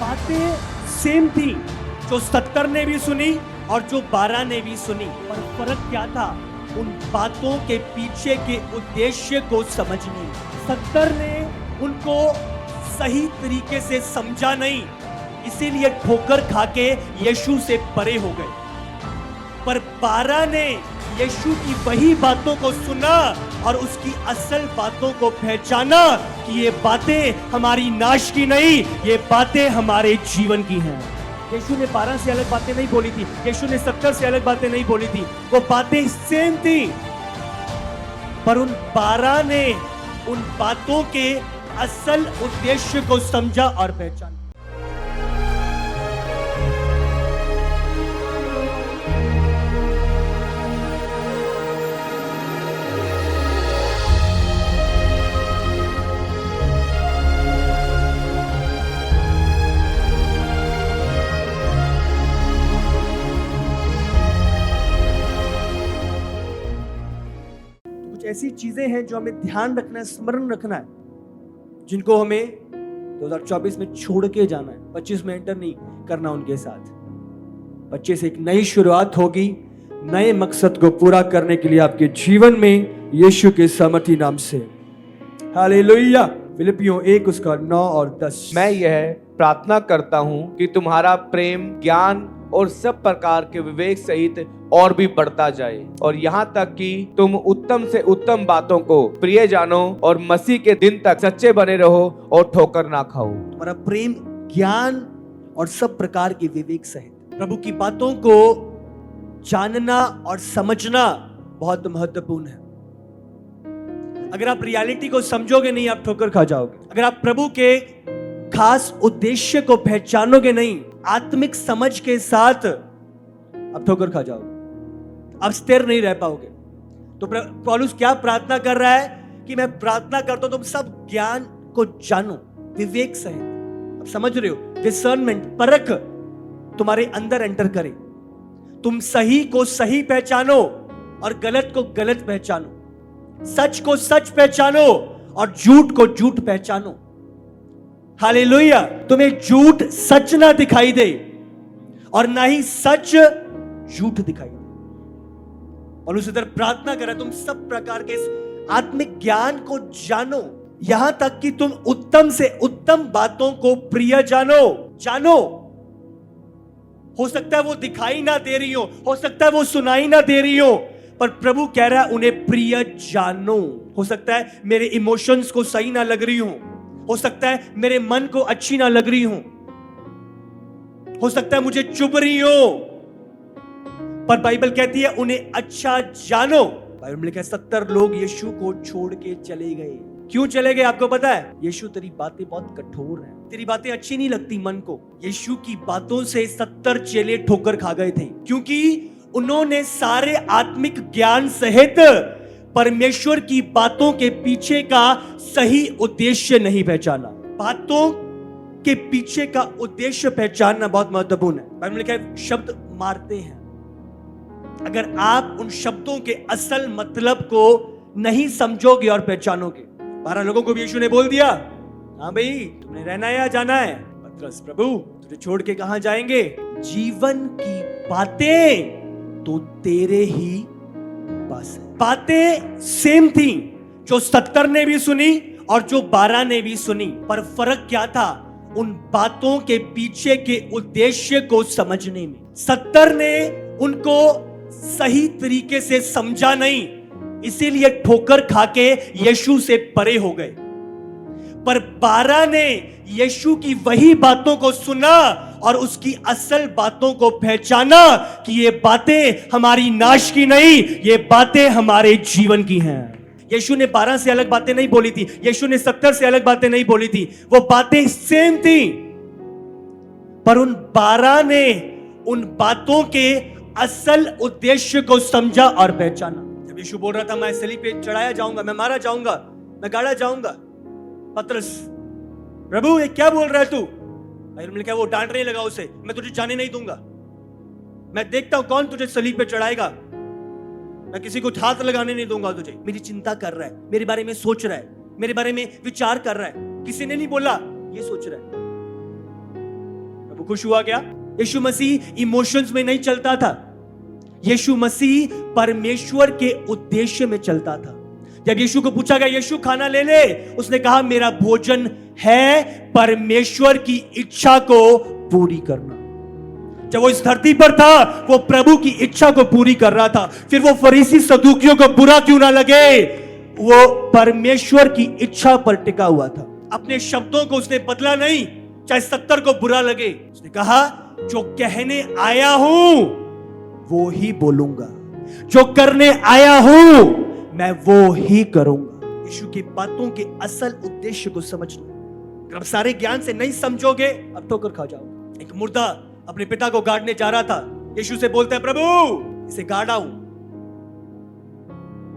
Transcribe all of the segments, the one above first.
बातें सेम थी, जो 70 ने भी सुनी और जो 12 ने भी सुनी, पर फर्क क्या था? उन बातों के पीछे के उद्देश्य को समझने में। 70 ने उनको सही तरीके से समझा नहीं, इसीलिए ठोकर खाके यीशु से परे हो गए। पर 12 ने यीशु की वही बातों को सुना और उसकी असल बातों को पहचाना कि ये बातें हमारी नाश की नहीं, ये बातें हमारे जीवन की हैं। यीशु ने 12 से अलग बातें नहीं बोली थी, यीशु ने 70 से अलग बातें नहीं बोली थी, वो बातें सेम थी। पर उन 12 ने उन बातों के असल उद्देश्य को समझा और पहचाना। ऐसी चीजें हैं जो हमें ध्यान रखना है, स्मरण रखना है, जिनको हमें 2024 में छोड़ के जाना है। 25 में एंटर नहीं करना उनके साथ। 25 से एक नई शुरुआत होगी, नए मकसद को पूरा करने के लिए आपके जीवन में यीशु के सामर्थी नाम से। हालेलुया। फिलिपियों 1 उसका 9 और 10। मैं यह प्रार्थना करता हूं कि तुम्हारा प्रेम, ज्ञान और सब प्रकार के विवेक सहित और भी बढ़ता जाए, और यहाँ तक कि तुम उत्तम से उत्तम बातों को प्रिय जानो और मसीह के दिन तक सच्चे बने रहो और ठोकर ना खाओ। हमारा प्रेम, ज्ञान और सब प्रकार के विवेक सहित प्रभु की बातों को जानना और समझना बहुत महत्वपूर्ण है। अगर आप रियलिटी को समझोगे नहीं, आप ठोकर खा जाओगे। अगर आप प्रभु के खास उद्देश्य को पहचानोगे नहीं, आत्मिक समझ के साथ, आप ठोकर खा जाओगे, आप स्थिर नहीं रह पाओगे। तो पौलुस क्या प्रार्थना कर रहा है कि मैं प्रार्थना करता हूं तुम सब ज्ञान को जानो, विवेक सहित। आप समझ रहे हो? डिसर्नमेंट, परख तुम्हारे अंदर एंटर करे। तुम सही को सही पहचानो और गलत को गलत पहचानो, सच को सच पहचानो और झूठ को झूठ पहचानो। हालेलुया। तुम्हें झूठ सच ना दिखाई दे और ना ही सच झूठ दिखाई दे। और उस इधर प्रार्थना कर रहा है तुम सब प्रकार के आत्मिक ज्ञान को जानो, यहां तक कि तुम उत्तम से उत्तम बातों को प्रिय जानो। हो सकता है वो दिखाई ना दे रही हो सकता है वो सुनाई ना दे रही हो, पर प्रभु कह रहा है उन्हें प्रिय जानो। हो सकता है मेरे इमोशंस को सही ना लग रही हो सकता है मेरे मन को अच्छी ना लग रही हो सकता है मुझे चुभ रही हो, पर बाइबल कहती है उन्हें अच्छा जानो। बाइबल में लिखा है 70 लोग यीशु को छोड़ के चले गए। क्यों चले गए आपको पता है? यीशु तेरी बातें बहुत कठोर हैं, तेरी बातें अच्छी नहीं लगती मन को। यीशु की बातों से 70 चेले ठोकर खा गए थे, क्योंकि उन्होंने सारे आत्मिक ज्ञान सहित परमेश्वर की बातों के पीछे का सही उद्देश्य नहीं पहचाना। बातों के पीछे का उद्देश्य पहचानना बहुत महत्वपूर्ण है। बाइबल में लिखा है शब्द मारते हैं। अगर आप उन शब्दों के असल मतलब को नहीं समझोगे और पहचानोगे। 12 लोगों को भी यीशु ने बोल दिया, हाँ भाई तुमने रहना है या जाना है? पतरस, प्रभु तुझे छोड़ के कहां जाएंगे? जीवन की बातें तो तेरे ही पास है। बातें सेम थी, जो 70 ने भी सुनी और जो 12 ने भी सुनी, पर फर्क क्या था? उन बातों के पीछे के उद्देश्य को समझने में। 70 ने उनको सही तरीके से समझा नहीं, इसीलिए ठोकर खाके यीशु से परे हो गए। पर 12 ने यीशु की वही बातों को सुना और उसकी असल बातों को पहचाना कि ये बातें हमारी नाश की नहीं, ये बातें हमारे जीवन की हैं। यीशु ने 12 से अलग बातें नहीं बोली थी, यीशु ने 70 से अलग बातें नहीं बोली थी, वो बातें सेम थी। पर उन 12 ने उन बातों के असल उद्देश्य को समझा और पहचाना। जब यीशु बोल रहा था मैं सलीब पे चढ़ाया जाऊंगा, मैं मारा जाऊंगा, मैं गाड़ा जाऊंगा, पतरस, प्रभु ये क्या बोल रहा है तू? बाइबल में क्या? वो डांटने लगा उसे, मैं तुझे जाने नहीं दूंगा, मैं देखता हूं कौन तुझे सलीब पे चढ़ाएगा, मैं किसी को हाथ लगाने नहीं दूंगा तुझे। मेरी चिंता कर रहा है, मेरे बारे में सोच रहा है, मेरे बारे में विचार कर रहा है, किसी ने नहीं बोला, ये सोच रहा है। वो खुश हुआ क्या? यीशु मसीह इमोशंस में नहीं चलता था, यीशु मसीह परमेश्वर के उद्देश्य में चलता था। जब यीशु को पूछा गया यीशु खाना ले ले, उसने कहा मेरा भोजन है परमेश्वर की इच्छा को पूरी करना। जब वो इस धरती पर था वो प्रभु की इच्छा को पूरी कर रहा था। फिर वो फरीसी सदूकियों को बुरा क्यों ना लगे, वो परमेश्वर की इच्छा पर टिका हुआ था। अपने शब्दों को उसने बदला नहीं, चाहे 70 को बुरा लगे। उसने कहा जो कहने आया हूं वो ही बोलूंगा, जो करने आया हूं मैं वो ही करूंगा। यीशु की बातों के असल उद्देश्य को समझना। अगर आप सारे ज्ञान से नहीं समझोगे अब ठोकर खा जाओगे। एक मुर्दा अपने पिता को गाड़ने जा रहा था, यीशु से बोलता है प्रभु इसे गाड़ आऊं।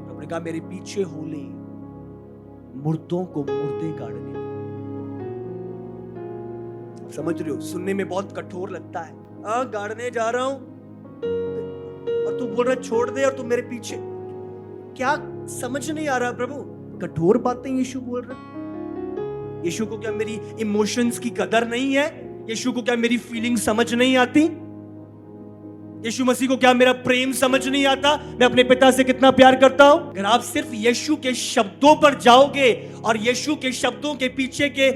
प्रभु ने कहा मेरे पीछे हो ले, मुर्दों को मुर्दे गाड़ने। समझ रहे हो, सुनने में बहुत कठोर लगता है। गाड़ने जा रहा हूं और तू बोल रहा छोड़ दे और तू मेरे पीछे। क्या समझ नहीं आ रहा प्रभु? कठोर बातें यीशु बोल रहा। यीशु को क्या मेरी इमोशंस की कदर नहीं है? यीशु को क्या मेरी फीलिंग समझ नहीं आती? यीशु मसीह को क्या मेरा प्रेम समझ नहीं आता? मैं अपने पिता से कितना प्यार करता हूं। अगर आप सिर्फ यीशु के शब्दों पर जाओगे और यीशु के शब्दों के पीछे के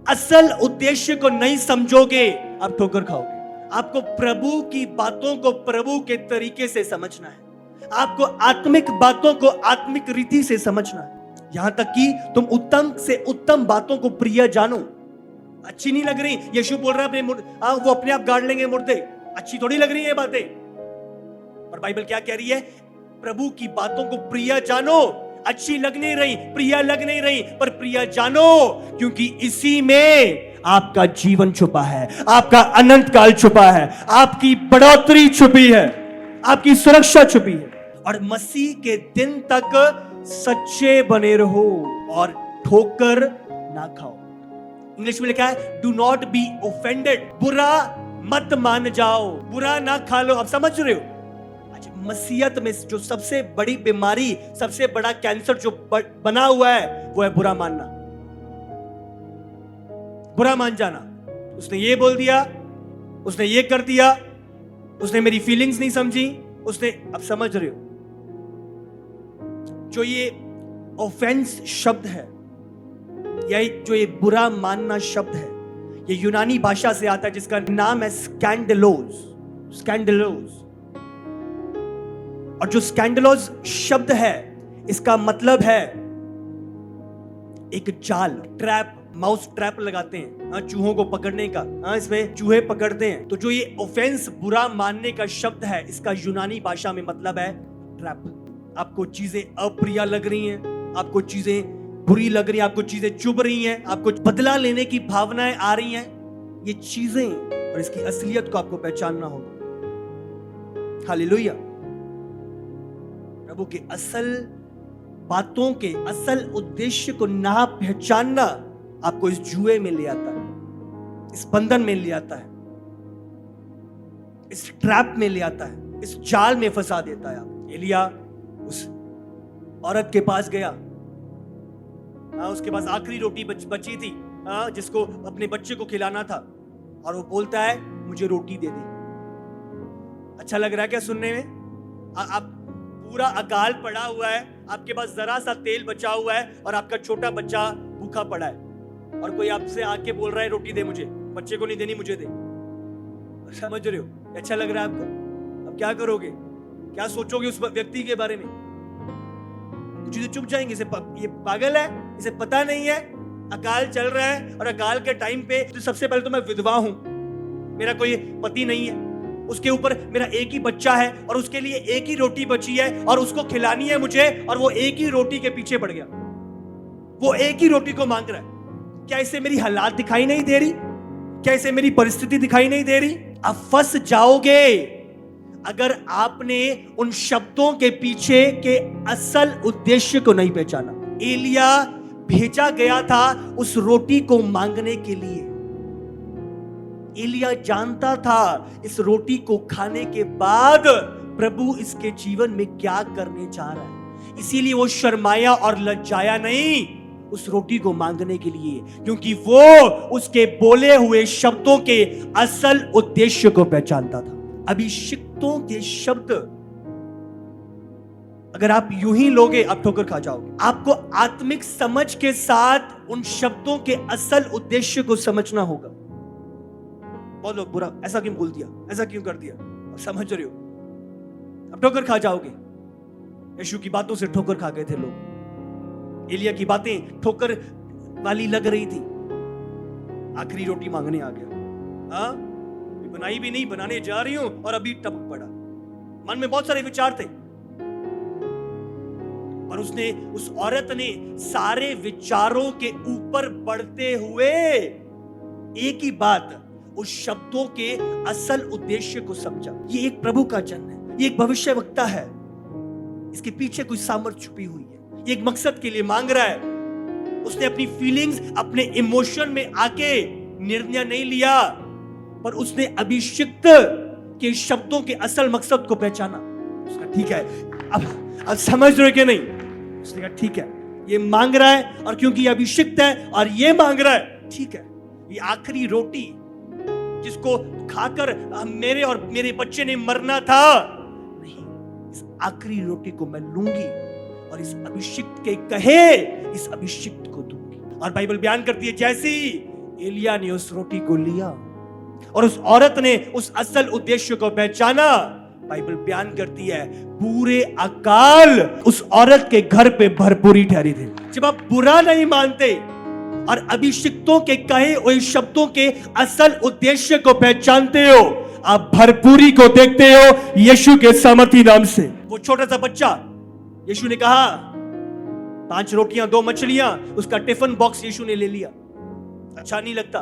असल उद्देश्य को नहीं समझोगे, आप ठोकर खाओगे। आपको प्रभु की बातों को प्रभु के तरीके से समझना है। आपको आत्मिक बातों को आत्मिक रीति से समझना है, यहां तक कि तुम उत्तम से उत्तम बातों को प्रिय जानो। अच्छी नहीं लग रही, यीशु बोल रहा है वो अपने आप गाड़ लेंगे मुर्दे, अच्छी थोड़ी लग रही है बातें। और बाइबल क्या कह रही है? प्रभु की बातों को प्रिय जानो। अच्छी लग नहीं रही, प्रिय लग नहीं रही, पर प्रिय जानो, क्योंकि इसी में आपका जीवन छुपा है, आपका अनंत काल छुपा है, आपकी बढ़ोतरी छुपी है, आपकी सुरक्षा छुपी है। और मसीह के दिन तक सच्चे बने रहो और ठोकर ना खाओ। इंग्लिश में लिखा है डू नॉट बी ऑफेंडेड, बुरा मत मान जाओ, बुरा ना खा लो। आप समझ रहे हो? आज मसीहत में जो सबसे बड़ी बीमारी, सबसे बड़ा कैंसर जो बना हुआ है वो है बुरा मानना, बुरा मान जाना। उसने ये बोल दिया, उसने ये कर दिया, उसने मेरी फीलिंग्स नहीं समझी, उसने। अब समझ रहे हो? जो ये ऑफेंस शब्द है या जो ये बुरा मानना शब्द है, ये यूनानी भाषा से आता है जिसका नाम है स्कैंडलोस। स्कैंडलोस। और जो स्कैंडलोस शब्द है इसका मतलब है एक जाल, ट्रैप, माउस ट्रैप लगाते हैं चूहों को पकड़ने का। इसमें चूहे पकड़ते हैं। तो जो ये ऑफेंस बुरा मानने का शब्द है, इसका यूनानी भाषा में मतलब है ट्रैप। आपको चीजें अप्रिय लग रही हैं, आपको चीजें बुरी लग रही हैं, आपको चीजें चुभ रही हैं, आपको बदला लेने की भावनाएं आ रही हैं, ये चीजें और इसकी असलियत को आपको पहचानना होगा। हालेलुया। प्रभु के असल बातों के असल उद्देश्य को ना पहचानना आपको इस जुए में ले आता है, इस बंधन में ले आता है, इस ट्रैप में ले आता है, इस जाल में फंसा देता है आप। एलिया उस औरत के पास गया, उसके पास आखिरी रोटी बची थी जिसको अपने बच्चे को खिलाना था, और वो बोलता है मुझे रोटी दे दे। अच्छा लग रहा है क्या सुनने में? आप पूरा अकाल पड़ा हुआ है, आपके पास जरा सा तेल बचा हुआ है और आपका छोटा बच्चा भूखा पड़ा है, और कोई आपसे आके बोल रहा है रोटी दे मुझे, बच्चे को नहीं देनी मुझे दे। समझ रहे हो? अच्छा लग रहा है आपको? अब क्या करोगे? क्या सोचोगे उस व्यक्ति के बारे में? चीजें चुप जाएंगे। ये पागल है, इसे पता नहीं है अकाल चल रहा है, और अकाल के टाइम पे तो सबसे पहले तो मैं विधवा हूं, मेरा कोई पति नहीं है, उसके ऊपर मेरा एक ही बच्चा है और उसके लिए एक ही रोटी बची है और उसको खिलानी है मुझे, और वो एक ही रोटी के पीछे पड़ गया, वो एक ही रोटी को मांग रहा है। क्या इसे मेरी हालात दिखाई नहीं दे रही? क्या इसे मेरी परिस्थिति दिखाई नहीं दे रही? आप फंस जाओगे अगर आपने उन शब्दों के पीछे के असल उद्देश्य को नहीं पहचाना। एलिया भेजा गया था उस रोटी को मांगने के लिए। एलिया जानता था इस रोटी को खाने के बाद प्रभु इसके जीवन में क्या करने जा रहा है, इसीलिए वो शर्माया और लज्जाया नहीं, उस रोटी को मांगने के लिए, क्योंकि वो उसके बोले हुए शब्दों के असल उद्देश्य को पहचानता था। अभिषिक्तों के शब्द अगर आप यूं ही लोगे, आप ठोकर खा जाओगे। आपको आत्मिक समझ के साथ उन शब्दों के असल उद्देश्य को समझना होगा। बहुत लोग बुरा, ऐसा क्यों बोल दिया, ऐसा क्यों कर दिया, आप समझ रहे हो, अब ठोकर खा जाओगे। यीशु की बातों से ठोकर खा गए थे लोग। एलिया की बातें ठोकर वाली लग रही थी। आखिरी रोटी मांगने आ गया। हाँ, बनाई भी नहीं, बनाने जा रही हूं और अभी टपक पड़ा। मन में बहुत सारे विचार थे, पर उसने, उस औरत ने सारे विचारों के ऊपर बढ़ते हुए एक ही बात, उस शब्दों के असल उद्देश्य को समझा। ये एक प्रभु का जन है, ये एक भविष्यवक्ता है, इसके पीछे कोई सामर्थ छुपी हुई है, ये एक मकसद के लिए मांग रहा है। उसने अपनी फीलिंग्स, अपने इमोशन में आके निर्णय नहीं लिया, पर उसने अभिषिक्त के शब्दों के असल मकसद को पहचाना। उसका ठीक है, अब समझ रहे कि नहीं? उसने कहा ठीक है, ये मांग रहा है, और क्योंकि ये अभिषिक्त है और ये मांग रहा है, ठीक है, ये आखिरी रोटी जिसको खाकर मेरे और मेरे बच्चे ने मरना था, नहीं, इस आखिरी रोटी को मैं लूंगी और इस अभिषिक्त के कहे इस अभिषिक्त को दूंगी। और बाइबल बयान करती है, जैसे ही एलिया ने उस रोटी को लिया और उस औरत ने उस असल उद्देश्य को पहचाना, बाइबल बयान करती है पूरे अकाल उस औरत के घर पे भरपूरी ठहरी थी। जब आप बुरा नहीं मानते और अभिषिक्तों के कहे हुए शब्दों के असल उद्देश्य को पहचानते हो, आप भरपूरी को देखते हो यीशु के सामर्थी नाम से। वो छोटा सा बच्चा, यीशु ने कहा 5 रोटियां 2 मछलियां, उसका टिफिन बॉक्स यीशु ने ले लिया। अच्छा नहीं लगता?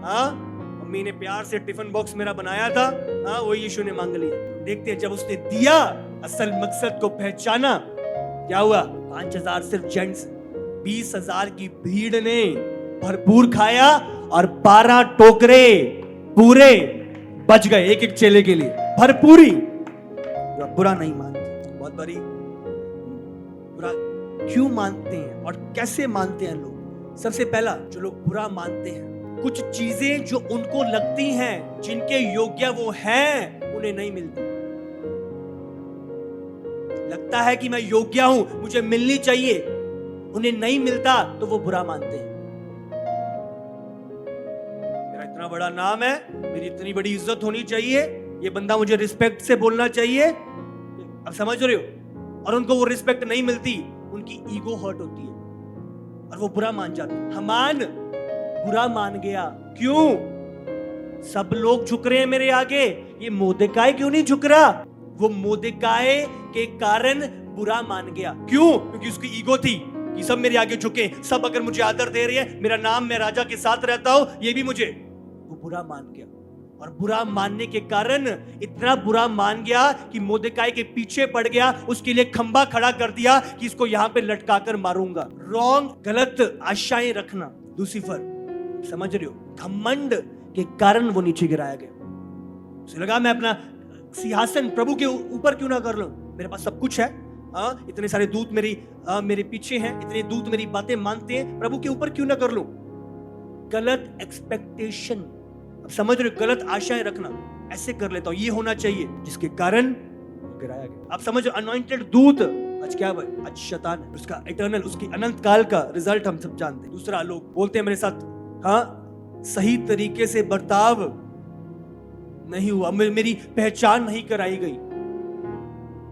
हाँ, मम्मी ने प्यार से टिफिन बॉक्स मेरा बनाया था, हाँ, वही यीशु ने मांग लिया। देखते हैं, जब उसने दिया, असल मकसद को पहचाना, क्या हुआ? 5000 सिर्फ जेंट्स, 20,000 की भीड़ ने भरपूर खाया और 12 टोकरे पूरे बच गए एक एक चेले के लिए। भरपूरी। बुरा नहीं मानते, बहुत बड़ी बुरा क्यों मानते हैं और कैसे मानते हैं लोग? सबसे पहला, जो लोग बुरा मानते हैं, कुछ चीजें जो उनको लगती हैं, जिनके योग्य वो हैं, उन्हें नहीं मिलती। लगता है कि मैं योग्य हूं, मुझे मिलनी चाहिए, उन्हें नहीं मिलता तो वो बुरा मानते हैं। मेरा इतना बड़ा नाम है, मेरी इतनी बड़ी इज्जत होनी चाहिए, ये बंदा मुझे रिस्पेक्ट से बोलना चाहिए, अब समझ रहे हो? और उनको वो रिस्पेक्ट नहीं मिलती, उनकी ईगो हर्ट होती है और वो बुरा मान जाते हैं। हामान बुरा मान गया, क्यों? सब लोग झुक रहे हैं मेरे आगे, ये मोर्देकाई क्यों नहीं झुक रहा? वो मोर्देकाई के कारण बुरा मान गया। क्यों? क्योंकि उसकी ईगो थी कि सब मेरे आगे झुके, सब अगर मुझे आदर दे रहे हैं, मेरा नाम, मैं राजा के साथ रहता हूं, ये भी मुझे, वो बुरा मान गया। और बुरा मानने के कारण इतना बुरा मान गया कि मोर्देकाई के पीछे पड़ गया, उसके लिए खंबा खड़ा कर दिया कि इसको यहां पे लटका कर मारूंगा। रॉन्ग, गलत आशाएं रखना, लूसीफर, समझ रहे हो? घमंड के कारण वो नीचे गिराया गया। उसे लगा मैं अपना सिंहासन प्रभु के ऊपर क्यों ना कर लूं, मेरे पास सब कुछ है, इतने सारे दूत मेरे पीछे हैं, इतने दूत मेरी बातें मानते हैं, प्रभु के ऊपर क्यों ना कर लूं? गलत एक्सपेक्टेशन, अब समझ रहे हो? गलत आशाएं रखना, ऐसे कर लेता हूं, ये होना चाहिए, जिसके कारण गिराया गया। आप समझ, अनॉइंटेड दूत आज क्या है? आज शैतान है। उसका इटर्नल, उसकी अनंत काल का रिजल्ट हम सब जानते हैं। दूसरा, लोग बोलते हैं मेरे साथ, हाँ, सही तरीके से बर्ताव नहीं हुआ, मेरी पहचान नहीं कराई गई,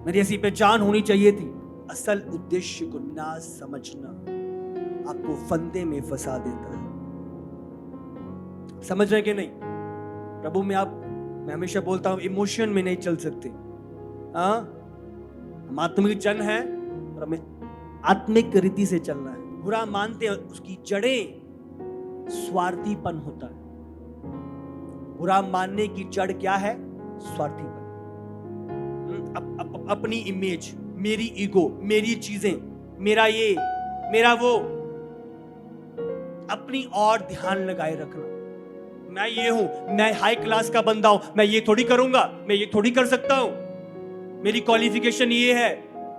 मेरी ऐसी पहचान होनी चाहिए थी। असल उद्देश्य को ना समझना आपको फंदे में फंसा देता है। समझ रहे कि नहीं? प्रभु में मैं हमेशा बोलता हूं, इमोशन में नहीं चल सकते। हम आत्मिक जन हैं और हमें आत्मिक रीति से चलना है। बुरा मानते हैं, उसकी जड़ें स्वार्थीपन होता है। बुरा मानने की जड़ क्या है? स्वार्थीपन। अपनी इमेज, मेरी ईगो, मेरी चीजें, मेरा ये, मेरा वो, अपनी और ध्यान लगाए रखना। मैं ये हूं, मैं हाई क्लास का बंदा हूं, मैं ये थोड़ी करूंगा, मैं ये थोड़ी कर सकता हूं, मेरी क्वालिफिकेशन ये है,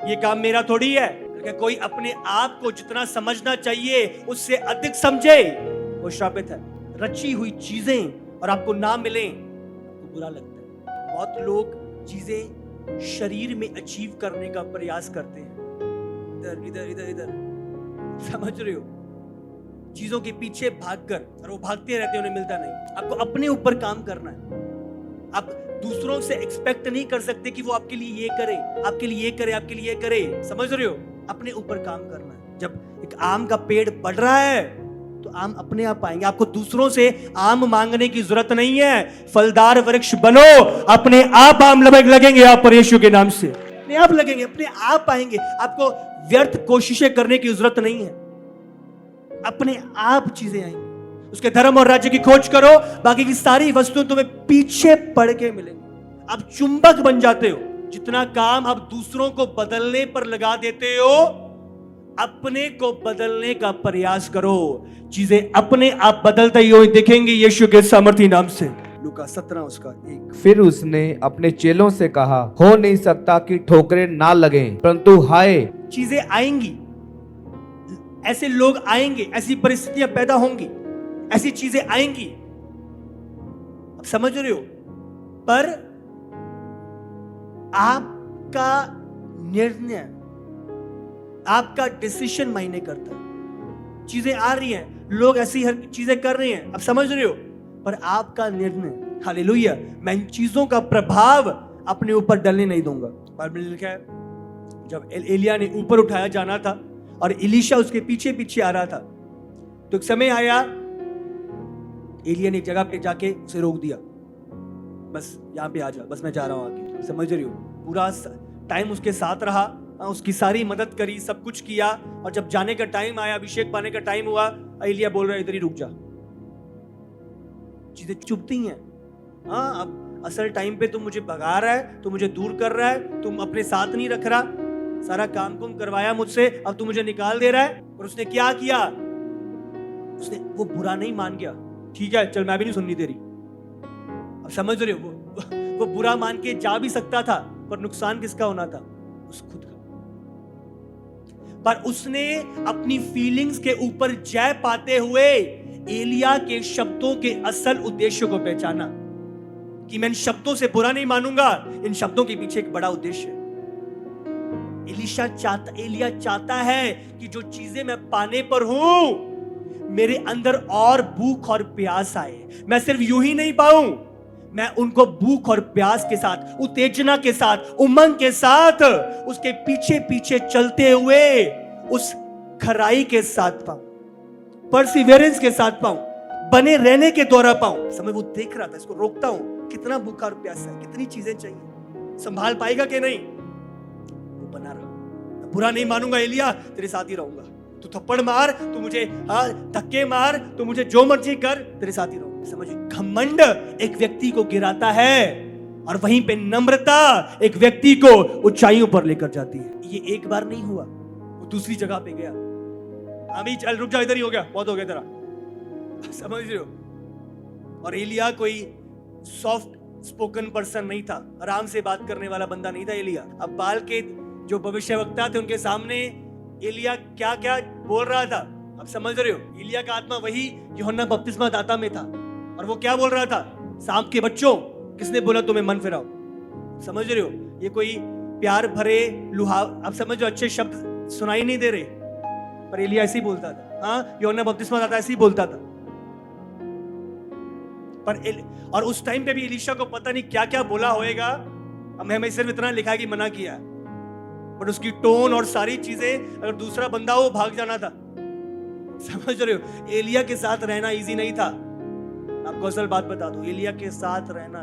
ये काम मेरा थोड़ी है। क्या कोई अपने आप को जितना समझना चाहिए उससे अधिक समझे, वो श्रापित है। रची हुई चीजें और आपको ना मिले तो बुरा लगता है। बहुत लोग चीजें शरीर में अचीव करने का प्रयास करते हैं, इधर इधर इधर इधर, समझ रहे हो, चीजों के पीछे भागकर, और वो भागते रहते हैं, उन्हें मिलता नहीं। आपको अपने ऊपर काम करना है। आप दूसरों से एक्सपेक्ट नहीं कर सकते कि वो आपके लिए ये करे, आपके लिए ये करे, आपके लिए ये करे, समझ रहे हो। अपने ऊपर काम करना है। जब एक आम का पेड़ बढ़ रहा है तो आम अपने आप आएंगे। आपको दूसरों से आम मांगने की जरूरत नहीं है। फलदार वृक्ष बनो, अपने आप आम लगेंगे आप पर, यीशु के नाम से अपने आप लगेंगे, अपने आप आएंगे। आपको व्यर्थ कोशिशें करने की जरूरत नहीं है, अपने आप चीजें आएंगी। उसके धर्म और राज्य की खोज करो, बाकी की सारी वस्तुएं तुम्हें पीछे पड़ के मिलेंगी। आप चुंबक बन जाते हो। जितना काम आप दूसरों को बदलने पर लगा देते हो, अपने को बदलने का प्रयास करो। चीजें अपने आप बदलते ही हो दिखेंगी यीशु के सामर्थी नाम से। लूका 17 उसका 1। फिर उसने अपने चेलों से कहा, हो नहीं सकता कि ठोकरें ना लगें, परंतु हाय। चीजें आएंगी, ऐसे लोग आएंगे, ऐसी परिस्थितियां पैदा होंगी, ऐसी चीजें आएंगी, आप समझ रहे हो। पर आपका निर्णय, आपका डिसीजन मायने करता है। चीजें आ रही हैं, लोग ऐसी हर चीजें कर रहे हैं, आप समझ रहे हो, पर आपका निर्णय। हालेलुया। मैं इन चीजों का प्रभाव अपने ऊपर डालने नहीं दूंगा। बाइबल में लिखा है, जब एलिया ने ऊपर उठाया जाना था और एलीशा उसके पीछे पीछे आ रहा था, तो एक समय आया, एलिया ने एक जगह पे जाके उसे रोक दिया, बस यहाँ पे आ जा, बस मैं जा रहा हूँ आगे, समझ रही हो। पूरा टाइम उसके साथ रहा, उसकी सारी मदद करी, सब कुछ किया, और जब जाने का टाइम आया, अभिषेक पाने का टाइम हुआ, एलिया बोल रहा है इधर ही रुक जा। चीजें चुभती हैं। हाँ, अब असल टाइम पे तुम मुझे भगा रहा है, तुम मुझे दूर कर रहा है, तुम अपने साथ नहीं रख रहा, सारा काम कुम करवाया मुझसे, अब तू मुझे निकाल दे रहा है। और उसने क्या किया, उसने वो बुरा नहीं मान गया, ठीक है चल मैं भी नहीं सुननी तेरी। अब समझ रहे हो, वो बुरा मान के जा भी सकता था, पर नुकसान किसका होना था, उस खुद का। पर उसने अपनी फीलिंग्स के ऊपर जय पाते हुए एलिया के शब्दों के असल उद्देश्य को पहचाना कि मैं इन शब्दों से बुरा नहीं मानूंगा, इन शब्दों के पीछे एक बड़ा उद्देश्य है। एलिया चाहता है कि जो चीजें मैं पाने पर हूं, मेरे अंदर और भूख और प्यास आए। मैं सिर्फ यूं ही नहीं पाऊं, मैं उनको भूख और प्यास के साथ, उत्तेजना के साथ, उमंग के साथ, उसके पीछे पीछे चलते हुए उस खराई के साथ पाऊं, परसिवियरेंस के साथ पाऊं, बने रहने के द्वारा पाऊं। समय वो देख रहा था, इसको रोकता हूं, कितना भूखा और प्यासा है, कितनी चीजें चाहिए, संभाल पाएगा कि नहीं। वो बना रहा, मैं बुरा नहीं मानूंगा एलिया, तेरे साथ ही रहूंगा। तू थप्पड़ मार, तू मुझे धक्के मार, तू मुझे जो मर्जी कर, तेरे साथ ही रहूंगा। समझिए, घमंड एक व्यक्ति को गिराता है और वहीं पे नम्रता एक व्यक्ति को ऊंचाइयों पर लेकर जाती है। ये एक बार नहीं हुआ, वो दूसरी जगह पे गया। अभी चल रुक जा, इधर ही हो गया, बहुत हो गया तेरा, समझ रहे हो। और एलिया कोई सॉफ्ट स्पोकन पर्सन नहीं था, आराम से बात करने वाला बंदा नहीं था एलिया। अब बाल के जो भविष्यवक्ता थे उनके सामने एलिया क्या क्या बोल रहा था, अब समझ रहे हो। एलिया का आत्मा वही यूहन्ना बपतिस्मा दाता में था, और वो क्या बोल रहा था, सांप के बच्चों, किसने बोला तुम्हें मन फिराओ। समझ रहे हो, ये कोई प्यार भरे लुहा, अब समझ रहे हो, अच्छे शब्द सुनाई नहीं दे रहे, पर एलिया ऐसे ही बोलता था। हाँ, यूहन्ना बपतिस्मा दाता ऐसे ही बोलता था। और उस टाइम पे भी एलीशा को पता नहीं क्या क्या बोला होएगा। अब हमें सिर्फ इतना लिखा है कि मना किया, बट उसकी टोन और सारी चीजें, अगर दूसरा बंदा हो भाग जाना था। समझ रहे हो, एलिया के साथ रहना इजी नहीं था। आपको असल बात बता दूं, एलिया के साथ रहना,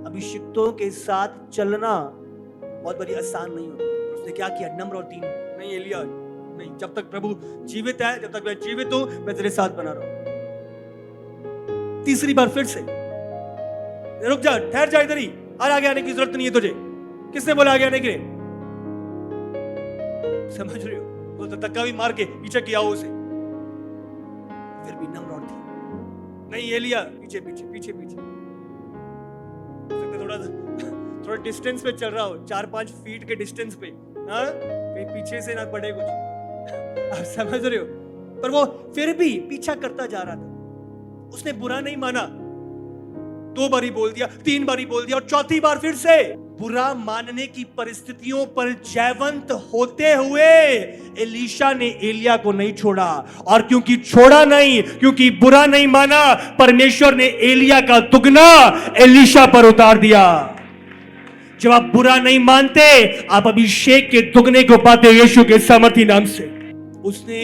अभिषिक्तों के साथ चलना बहुत बड़ी आसान नहीं होता। उसने क्या किया, नम्र और दीन, नहीं एलिया नहीं, जब तक प्रभु जीवित है, जब तक मैं जीवित हूं, मैं तेरे साथ बना रहा हूं। तीसरी बार फिर से, रुक जा, ठहर जा इधर ही, और आगे आने की जरूरत नहीं है तुझे, किसने बोला आगे आने के लिए। समझ रहे हो, वो तो धक्का भी मार के पीछे किया हो उसे, फिर भी नम्र और थी, नहीं एलिया पीछे पीछे पीछे पीछे। थोड़ा डिस्टेंस पे चल रहा हो, 4-5 फीट के डिस्टेंस पे, हाँ कहीं पीछे से ना पड़े कुछ। आप समझ रहे हो? पर वो फिर भी पीछा करता जा रहा था। उसने बुरा नहीं माना। 2 बारी बोल दिया, 3 बारी बोल दिया और चौथी बार फिर से। बुरा मानने की परिस्थितियों पर जयवंत होते हुए एलीशा ने एलिया को नहीं छोड़ा। और क्योंकि छोड़ा नहीं, क्योंकि बुरा नहीं माना, परमेश्वर ने एलिया का दुगना एलीशा पर उतार दिया। जब आप बुरा नहीं मानते, आप अभिषेक के दुगने को पाते यीशु के सामर्थी नाम से। उसने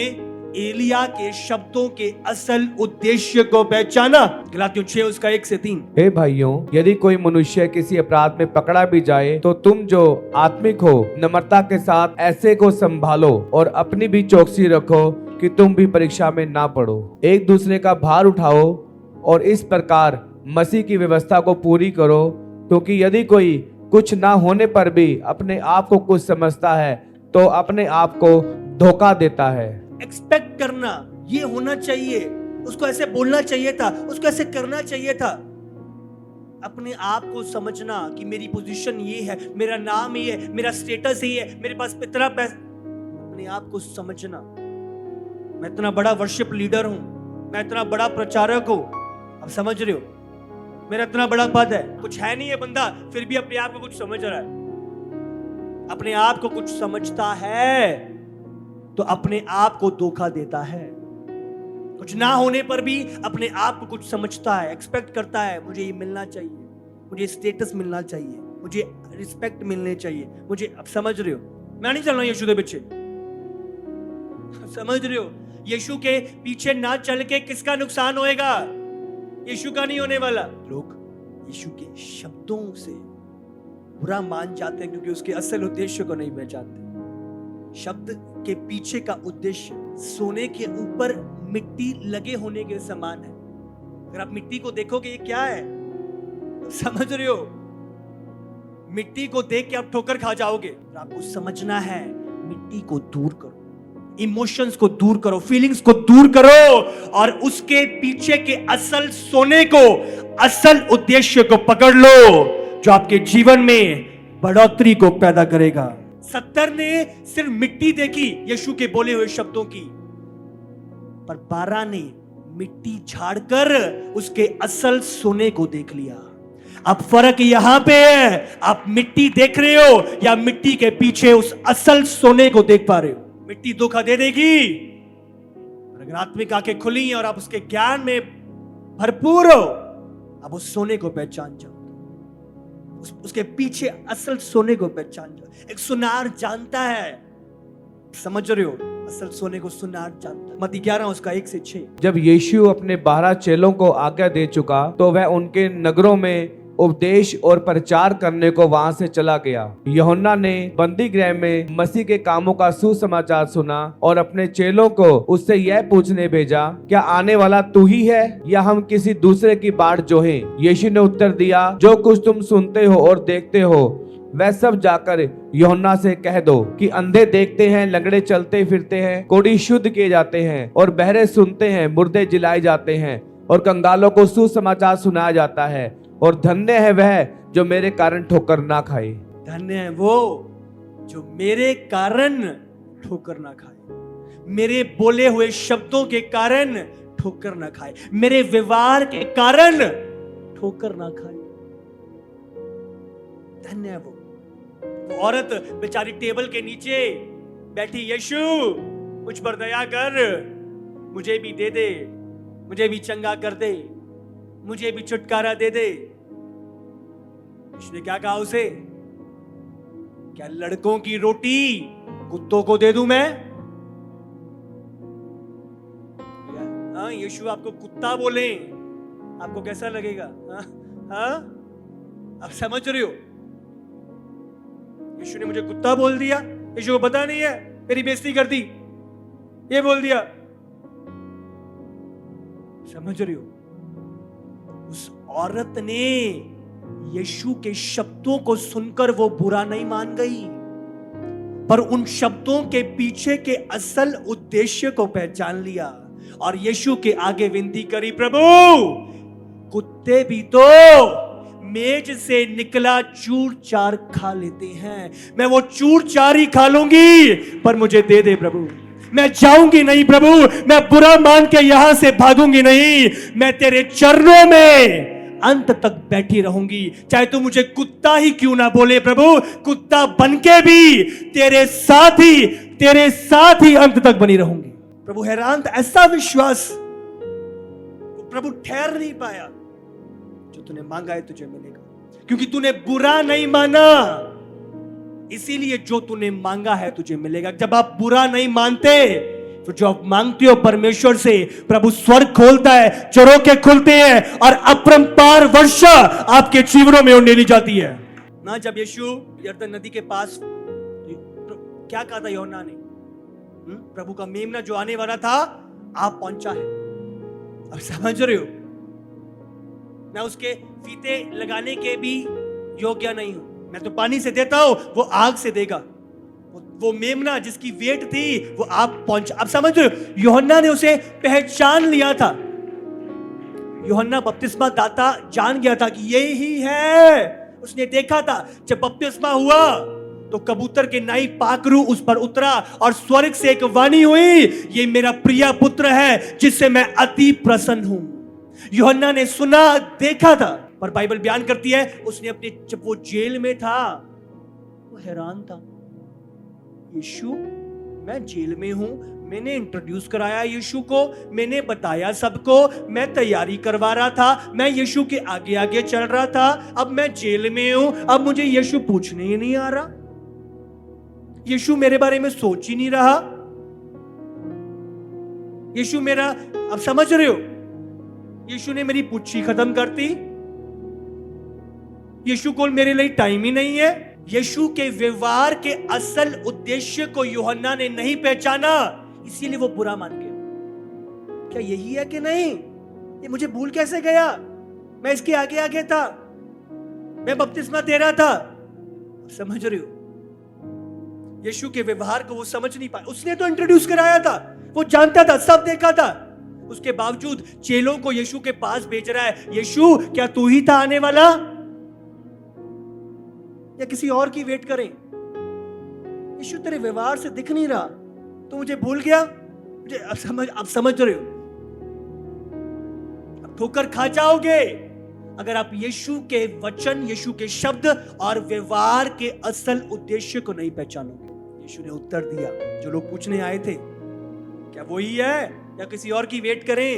एलिया के शब्दों के असल उद्देश्य को पहचाना। गलातियों 6 उसका 1 से 3। हे भाइयों, यदि कोई मनुष्य किसी अपराध में पकड़ा भी जाए तो तुम जो आत्मिक हो नम्रता के साथ ऐसे को संभालो और अपनी भी चौकसी रखो कि तुम भी परीक्षा में ना पड़ो। एक दूसरे का भार उठाओ और इस प्रकार मसीह की व्यवस्था को पूरी करो, क्योंकि यदि कोई कुछ ना होने पर भी अपने आप को कुछ समझता है तो अपने आप को धोखा देता है। एक्सपेक्ट करना, ये होना चाहिए, उसको ऐसे बोलना चाहिए था, उसको ऐसे करना चाहिए था। अपने आप को समझना कि मेरी पोजीशन ये है, मेरा नाम ये है, मेरा स्टेटस ये है, मेरे पास इतना पैसा। अपने आप को समझना, मैं इतना बड़ा वर्शिप लीडर हूं, मैं इतना बड़ा प्रचारक हूं, आप समझ रहे हो, मेरा इतना बड़ा पद है। कुछ है नहीं है बंदा, फिर भी अपने आप को कुछ समझ रहा है। अपने आप को कुछ समझता है तो अपने आप को धोखा देता है। कुछ ना होने पर भी अपने आप को कुछ समझता है, एक्सपेक्ट करता है, मुझे ये मिलना चाहिए, मुझे स्टेटस मिलना चाहिए, मुझे रिस्पेक्ट मिलने चाहिए, मुझे। अब समझ रहे हो, मैं नहीं चल रहा यीशु के पीछे। समझ रहे हो, यीशु के पीछे ना चल के किसका नुकसान होएगा? यीशु का नहीं होने वाला। लोग यीशु के शब्दों से बुरा मान जाते हैं क्योंकि उसके असल उद्देश्य को नहीं पहचानते। शब्द के पीछे का उद्देश्य सोने के ऊपर मिट्टी लगे होने के समान है। अगर आप मिट्टी को देखोगे, ये क्या है? समझ रहे हो? मिट्टी को देख के आप ठोकर खा जाओगे। आपको समझना है, मिट्टी को दूर करो, इमोशंस को दूर करो, फीलिंग्स को दूर करो और उसके पीछे के असल सोने को, असल उद्देश्य को पकड़ लो, जो आपके जीवन में बढ़ोतरी को पैदा करेगा। 70 ने सिर्फ मिट्टी देखी यीशु के बोले हुए शब्दों की, पर 12 ने मिट्टी झाड़कर उसके असल सोने को देख लिया। अब फर्क यहां पे है, आप मिट्टी देख रहे हो या मिट्टी के पीछे उस असल सोने को देख पा रहे हो? मिट्टी धोखा दे देगी, और अगर आत्मिक आंखें खुली और आप उसके ज्ञान में भरपूर हो, आप उस सोने को पहचान जाओ, उसके पीछे असल सोने को पहचान जाओ। एक सुनार जानता है, समझ रहे हो, असल सोने को सुनार जानता है। मत्ती 11 उसका 1 से 6। जब यीशु अपने 12 चेलों को आज्ञा दे चुका तो वह उनके नगरों में उपदेश और प्रचार करने को वहां से चला गया। यूहन्ना ने बंदी गृह में मसीह के कामों का सुसमाचार सुना और अपने चेलों को उससे यह पूछने भेजा, क्या आने वाला तू ही है या हम किसी दूसरे की बाट जोहें? यीशु ने उत्तर दिया, जो कुछ तुम सुनते हो और देखते हो वह सब जाकर यूहन्ना से कह दो कि अंधे देखते हैं, लंगड़े चलते फिरते हैं, कोढ़ी शुद्ध किए जाते हैं और बहरे सुनते हैं, मुर्दे जिलाए जाते हैं और कंगालों को सुसमाचार सुनाया जाता है। और धन्य है वह जो मेरे कारण ठोकर ना खाए। धन्य है वो जो मेरे कारण ठोकर ना खाए, मेरे बोले हुए शब्दों के कारण ठोकर ना खाए, मेरे व्यवहार के कारण ठोकर ना खाए। धन्य है वो औरत बेचारी टेबल के नीचे बैठी, यीशु मुझ पर दया कर, मुझे भी दे दे, मुझे भी चंगा कर दे, मुझे भी छुटकारा दे दे। उसने क्या कहा उसे? क्या लड़कों की रोटी कुत्तों को दे दूं मैं? हाँ, यीशु आपको कुत्ता बोले, आपको कैसा लगेगा? हाँ, आप समझ रहे हो? यीशु ने मुझे कुत्ता बोल दिया, यीशु को पता नहीं है, मेरी बेइज्जती कर दी, ये बोल दिया। समझ रहे हो? उस औरत ने यीशु के शब्दों को सुनकर वो बुरा नहीं मान गई, पर उन शब्दों के पीछे के असल उद्देश्य को पहचान लिया और यीशु के आगे विनती करी, प्रभु कुत्ते भी तो मेज से निकला चूर चार खा लेते हैं। मैं वो चूर चार ही खा लूंगी, पर मुझे दे दे प्रभु। मैं जाऊंगी नहीं प्रभु, मैं बुरा मान के यहां से भागूंगी नहीं, मैं तेरे चरणों में अंत तक बैठी रहूंगी। चाहे तू मुझे कुत्ता ही क्यों ना बोले प्रभु, कुत्ता बनके भी तेरे साथ ही अंत तक बनी रहूंगी। प्रभु हैरान था, ऐसा विश्वास प्रभु ठहर नहीं पाया। जो तूने मांगा है तुझे मिलेगा, क्योंकि तूने बुरा नहीं माना, इसीलिए जो तूने मांगा है तुझे मिलेगा। जब आप बुरा नहीं मानते तो जो आप मांगते हो परमेश्वर से, प्रभु स्वर्ग खोलता है, झरोखे खुलते हैं और अपरंपार वर्षा आपके जीवनों में उंडेली जाती है ना। जब यीशु यरदन नदी के पास, क्या कहा था यूहन्ना ने? प्रभु का मेमना जो आने वाला था आप पहुंचा है। अब समझ रहे हो, मैं उसके फीते लगाने के भी योग्य नहीं हूं। मैं तो पानी से देता हूं, वो आग से देगा। वो मेमना जिसकी वेट थी वो आप पहुंचा। अब समझ रहे हो, यूहन्ना ने उसे पहचान लिया था। यूहन्ना बपतिस्मा दाता जान गया था कि ये ही है। उसने देखा था जब बपतिस्मा हुआ तो कबूतर के नाई पाखरू उस पर उतरा और स्वर्ग से एक वाणी हुई, ये मेरा प्रिय पुत्र है जिससे मैं अति प्रसन्न हूं। यूहन्ना ने सुना, देखा था, पर बाइबल बयान करती है उसने अपने, जब वो जेल में था वो हैरान था। यीशु, मैं जेल में हूं, मैंने इंट्रोड्यूस कराया यीशु को, मैंने बताया सबको, मैं तैयारी करवा रहा था, मैं यीशु के आगे आगे चल रहा था। अब मैं जेल में हूं, अब मुझे यीशु पूछने ही नहीं आ रहा, यीशु मेरे बारे में सोच ही नहीं रहा। यीशु मेरा, अब समझ रहे हो, यीशु ने मेरी पूछी खत्म कर दी। यीशु को मेरे लिए टाइम ही नहीं है। यीशु के व्यवहार के असल उद्देश्य को यूहन्ना ने नहीं पहचाना, इसीलिए वो बुरा मान गया। क्या यही है कि नहीं? ये मुझे भूल कैसे गया? मैं इसके आगे आगे था, मैं बपतिस्मा दे रहा था। समझ रहे हो, यीशु के व्यवहार को वो समझ नहीं पाया। उसने तो इंट्रोड्यूस कराया था, वो जानता था, सब देखा था। उसके बावजूद चेलों को यीशु के पास भेज रहा है। यीशु, क्या तू ही था आने वाला या किसी और की वेट करें? यीशु, तेरे व्यवहार से दिख नहीं रहा, तो मुझे भूल गया। मुझे अब समझ रहे हो, अब ठोकर खा जाओगे अगर आप यीशु के वचन, यीशु के शब्द और व्यवहार के असल उद्देश्य को नहीं पहचानोगे। यीशु ने उत्तर दिया, जो लोग पूछने आए थे, क्या वही है या किसी और की वेट करें?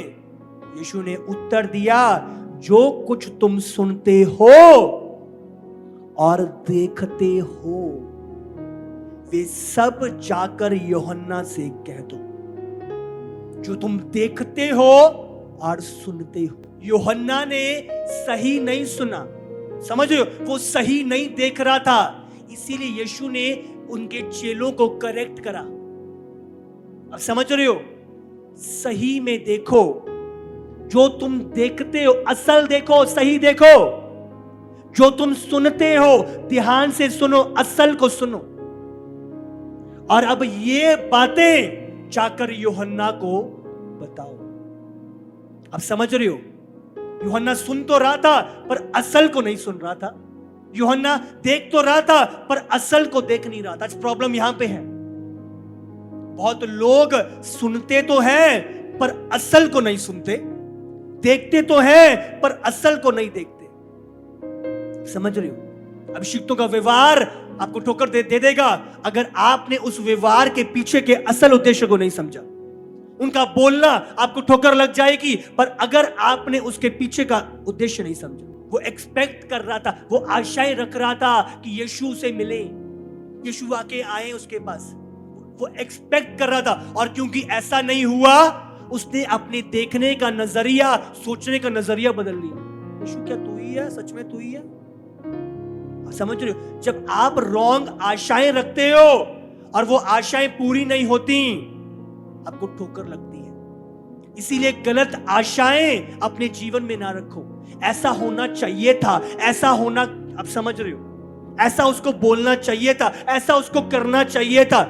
यीशु ने उत्तर दिया, जो कुछ तुम सुनते हो और देखते हो वे सब जाकर यूहन्ना से कह दो। जो तुम देखते हो और सुनते हो, यूहन्ना ने सही नहीं सुना, समझ रहे हो, वो सही नहीं देख रहा था, इसीलिए यीशु ने उनके चेलों को करेक्ट करा। अब समझ रहे हो, सही में देखो, जो तुम देखते हो असल देखो, सही देखो। जो तुम सुनते हो ध्यान से सुनो, असल को सुनो। और अब ये बातें जाकर यूहन्ना को बताओ। अब समझ रहे हो, यूहन्ना सुन तो रहा था पर असल को नहीं सुन रहा था। यूहन्ना देख तो रहा था पर असल को देख नहीं रहा था। प्रॉब्लम यहां पे है, बहुत लोग सुनते तो हैं पर असल को नहीं सुनते, देखते तो हैं पर असल को नहीं देखते। समझ रहे हो, अभिषिक्तों का व्यवहार आपको ठोकर दे देगा अगर आपने उस व्यवहार के पीछे के असल उद्देश्य को नहीं समझा। उनका बोलना आपको ठोकर लग जाएगी, पर अगर आपने उसके पीछे का उद्देश्य नहीं समझा। वो एक्सपेक्ट कर रहा था, वो आशाएं रख रहा था कि यीशु से मिले, यीशु आके आए उसके पास, वो एक्सपेक्ट कर रहा था। और क्योंकि ऐसा नहीं हुआ, उसने अपने देखने का नजरिया, सोचने का नजरिया बदल लिया। यीशु, क्या तू ही है? सच में तू ही है? समझ रहे हो, जब आप रॉन्ग आशाएं रखते हो और वो आशाएं पूरी नहीं होती, आपको ठोकर लगती है। इसीलिए गलत आशाएं अपने जीवन में ना रखो। ऐसा होना चाहिए था, ऐसा होना, आप समझ रहे हो, ऐसा उसको बोलना चाहिए था, ऐसा उसको करना चाहिए था,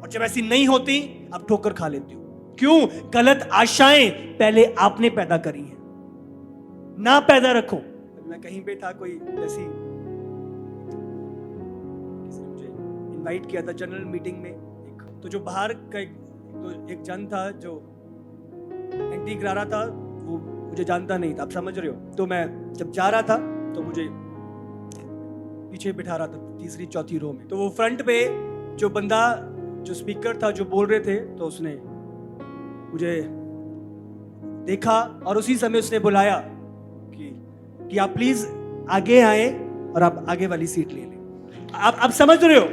और जब ऐसी नहीं होती आप ठोकर खा लेते हो। क्यों? गलत आशाएं पहले आपने पैदा करी हैं। ना पैदा रखो। मैं कहीं पे था, कोई ऐसी किसी ने मुझे इनवाइट किया था जनरल मीटिंग में, तो जो बाहर का एक जन था जो एंटी करा रहा था, वो मुझे जानता नहीं था, आप समझ रहे हो। तो मैं जब जा रहा था तो मुझे पीछे बिठा रहा था, तीसरी चौथी रो में। तो वो फ्रंट पे जो बंदा जो स्पीकर था जो बोल रहे थे, तो उसने मुझे देखा और उसी समय उसने बुलाया कि आप प्लीज आगे आए और आप आगे वाली सीट ले लें। आप समझ रहे हो,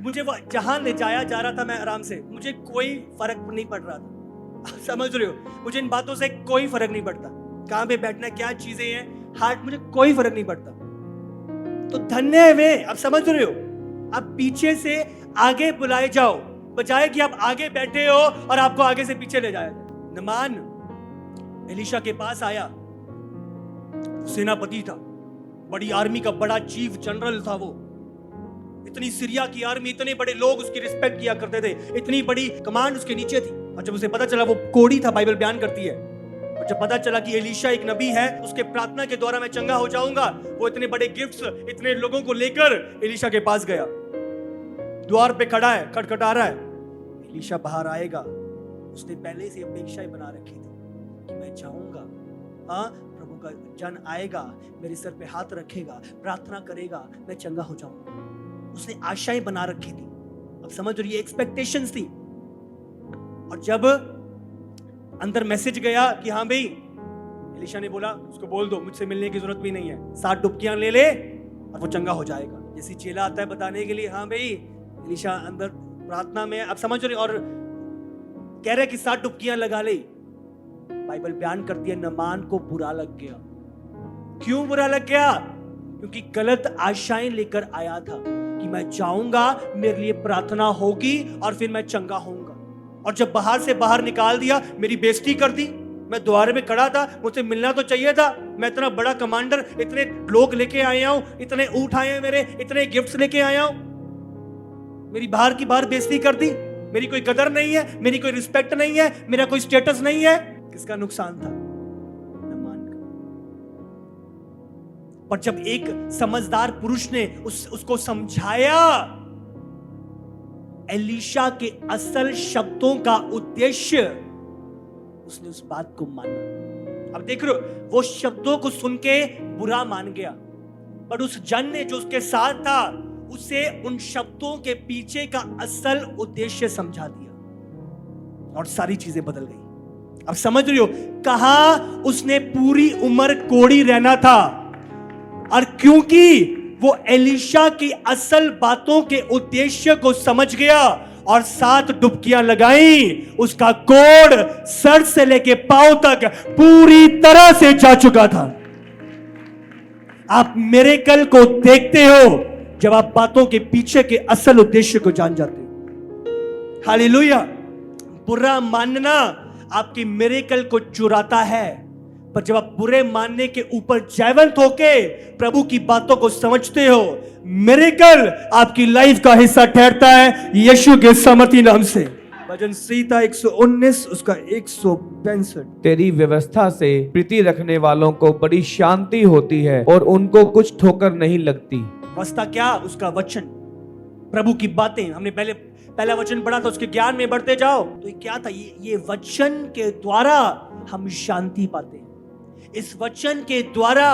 मुझे वो जहां ले जाया जा रहा था, मैं आराम से, मुझे कोई फर्क नहीं पड़ रहा था। आप समझ रहे हो, मुझे इन बातों से कोई फर्क नहीं पड़ता, कहां पे बैठना, क्या चीजें हैं, हार्ट, मुझे कोई फर्क नहीं पड़ता। तो धन्य है वे, आप समझ रहे हो, आप पीछे से आगे बुलाए जाओ, बजाय कि आप आगे बैठे हो और आपको आगे से पीछे ले जाया जाए। नमान एलीशा के पास आया, सेनापति था, बड़ी आर्मी का बड़ा चीफ जनरल था वो, इतनी सीरिया की आर्मी, इतने बड़े लोग उसकी रिस्पेक्ट किया करते थे, इतनी बड़ी कमांड उसके नीचे थी। और जब उसे पता चला, वो कोढ़ी था, बाइबल बयान करती है, और जब पता चला कि एलीशा एक नबी है, उसके प्रार्थना के द्वारा मैं चंगा हो जाऊंगा, वो इतने बड़े गिफ्ट्स, इतने लोगों को लेकर एलीशा के पास गया। द्वार पे खड़ा है, खटखटा रहा है, एलीशा बाहर आएगा। उसने पहले से अपेक्षा बना रखी थी कि मैं जाऊंगा, हाँ, प्रभु का जन आएगा, मेरे सर पे हाथ रखेगा, प्रार्थना करेगा, मैं चंगा हो जाऊंगा। उसने आशाएं बना रखी थी, अब समझ रही, एक्सपेक्टेशंस थी। और जब अंदर मैसेज गया कि हाँ भाई, एलीशा ने बोला, उसको बोल दो मुझसे मिलने की जरूरत भी नहीं है, 7 डुबकियां ले ले और वो चंगा हो जाएगा। जैसे चेला आता है बताने के लिए, हाँ भाई, एलीशा अंदर प्रार्थना में, आप समझ रहे, और कह रहे कि 7 डुबकियां लगा ले। बाइबल बयान करती है, नमान को बुरा लग गया। क्यों बुरा लग गया? क्योंकि गलत आशाएं लेकर आया था कि मैं जाऊंगा, मेरे लिए प्रार्थना होगी और फिर मैं चंगा होऊंगा। और जब बाहर से बाहर निकाल दिया, मेरी बेइज्जती कर दी। मैं द्वार में खड़ा था, मुझसे मिलना तो चाहिए था, मैं इतना बड़ा कमांडर, इतने लोग लेके आया हूं, इतने ऊंट आए हैं मेरे, इतने गिफ्ट्स लेके आया हूं, मेरी बाहर की बाहर बेइज्जती कर दी। मेरी कोई कदर नहीं है, मेरी कोई रिस्पेक्ट नहीं है, मेरा कोई स्टेटस नहीं है। किसका नुकसान था? नमान का। पर जब एक समझदार पुरुष ने उसको समझाया, एलीशा के असल शब्दों का उद्देश्य, उसने उस बात को माना। अब देख रहे हो, वो शब्दों को सुन के बुरा मान गया, पर उस जन ने जो उसके साथ था, उसे उन शब्दों के पीछे का असल उद्देश्य समझा दिया और सारी चीजें बदल गई। अब समझ रही हो, कहा उसने पूरी उम्र कोढ़ी रहना था, और क्योंकि वो एलीशा की असल बातों के उद्देश्य को समझ गया और 7 डुबकियां लगाई, उसका कोढ़ सर से लेके पांव तक पूरी तरह से जा चुका था। आप मिरेकल को देखते हो जब आप बातों के पीछे के असल उद्देश्य को जान जाते हो। हालेलुया। बुरा मानना आपकी मिरेकल को चुराता है, पर जब आप बुरे मानने के ऊपर जयवंत होके प्रभु की बातों को समझते हो, मिरेकल आपकी लाइफ का हिस्सा ठहरता है, यीशु के सामर्थी नाम से। भजन संहिता 119 उसका 165। तेरी व्यवस्था से प्रीति रखने वालों को बड़ी शांति होती है और उनको कुछ ठोकर नहीं लगती। व्यवस्था क्या? उसका वचन, प्रभु की बातें। हमने पहला वचन पढ़ा था, उसके ज्ञान में बढ़ते जाओ। तो ये क्या था? ये वचन के द्वारा हम शांति पाते हैं। इस वचन के द्वारा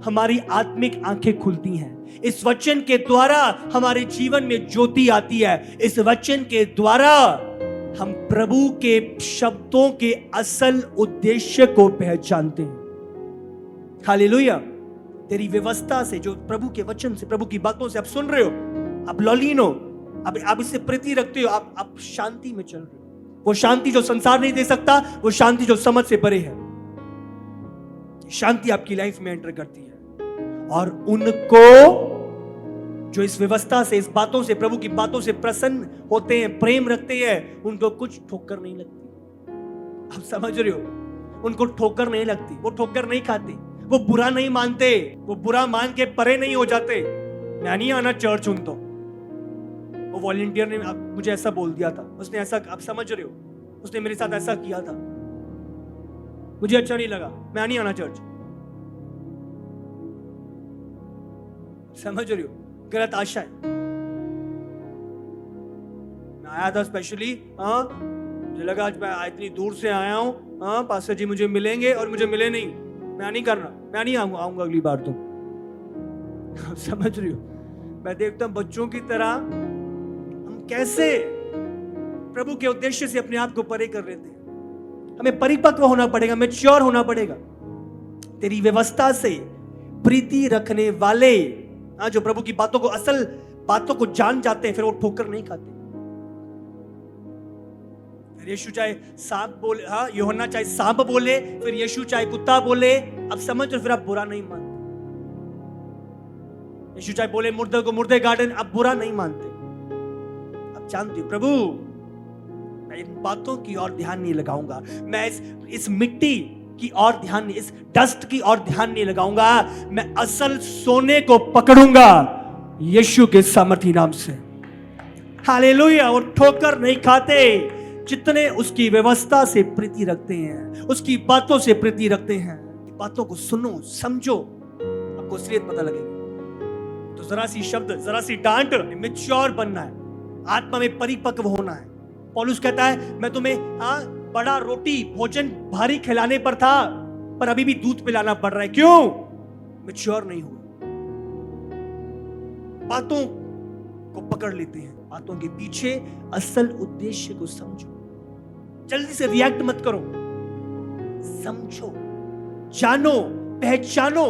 हमारी आत्मिक आंखें खुलती हैं। इस वचन के द्वारा हमारे जीवन में ज्योति आती है। इस वचन के द्वारा हम प्रभु के शब्दों के असल उद्देश्य को पहचानते हैं। हालेलुया। तेरी व्यवस्था से, जो प्रभु के वचन से, प्रभु की बातों से आप सुन रहे हो, आप लौलीन हो, आप इससे प्रीति रखते हो, आप शांति में चल रहे हो। वो शांति जो संसार नहीं दे सकता, वो शांति जो समझ से परे है, शांति आपकी लाइफ में एंटर करती है। और उनको जो इस व्यवस्था से, इस बातों से, प्रभु की बातों से प्रसन्न होते हैं, प्रेम रखते हैं, उनको कुछ ठोकर नहीं लगती। आप समझ रहे हो? उनको ठोकर नहीं लगती, वो ठोकर नहीं खाते, वो बुरा नहीं मानते, वो बुरा मान के परे नहीं हो जाते। मैं नहीं आना चर्च उन तो। वो वॉलंटियर ने मुझे ऐसा बोल दिया था, उसने ऐसा, आप समझ रहे हो, उसने मेरे साथ ऐसा किया था, मुझे अच्छा नहीं लगा, मैं नहीं आना चर्च। समझ रहे हो, गलत आशा है। मैं आया था स्पेशली, मुझे लगा आज मैं इतनी दूर से आया हूँ, पास्टर जी मुझे मिलेंगे, और मुझे मिले नहीं। मैं नहीं कर रहा, मैं नहीं आऊंगा अगली बार तो। समझ रही हो, मैं देखता हूं बच्चों की तरह हम कैसे प्रभु के उद्देश्य से अपने आप को परे कर लेते हैं। हमें परिपक्व होना पड़ेगा, मैच्योर होना पड़ेगा। तेरी व्यवस्था से प्रीति रखने वाले, जो प्रभु की बातों को, असल बातों को जान जाते हैं, फिर वो ठोकर नहीं खाते। फिर यीशु चाहे सांप बोले, यूहन्ना चाहे सांप बोले, फिर यीशु चाहे कुत्ता बोले, अब समझ लो, फिर आप बुरा नहीं मानते। यीशु चाहे बोले मुर्दे को मुर्दे गार्डन, आप बुरा नहीं मानते। आप जानते हो प्रभु, मैं इन बातों की ओर ध्यान नहीं लगाऊंगा, मैं इस मिट्टी की ओर ध्यान नहीं, इस डस्ट की ओर ध्यान नहीं लगाऊंगा, मैं असल सोने को पकड़ूंगा यीशु के सामर्थी नाम से। हालेलुया। वो ठोकर नहीं खाते जितने उसकी व्यवस्था से प्रीति रखते हैं, उसकी बातों से प्रीति रखते हैं। बातों को सुनो, समझो, आपको असलियत पता लगेगी। तो जरा सी शब्द, जरा सी डांट, मैच्योर बनना है, आत्मा में परिपक्व होना है। पौलुस कहता है मैं तुम्हें बड़ा रोटी भोजन भारी खिलाने पर था, पर अभी भी दूध पिलाना पड़ रहा है। क्यों? मैच्योर नहीं हुए, बातों को पकड़ लेते हैं। बातों के पीछे असल उद्देश्य को समझो, जल्दी से रिएक्ट मत करो, समझो, जानो, पहचानो।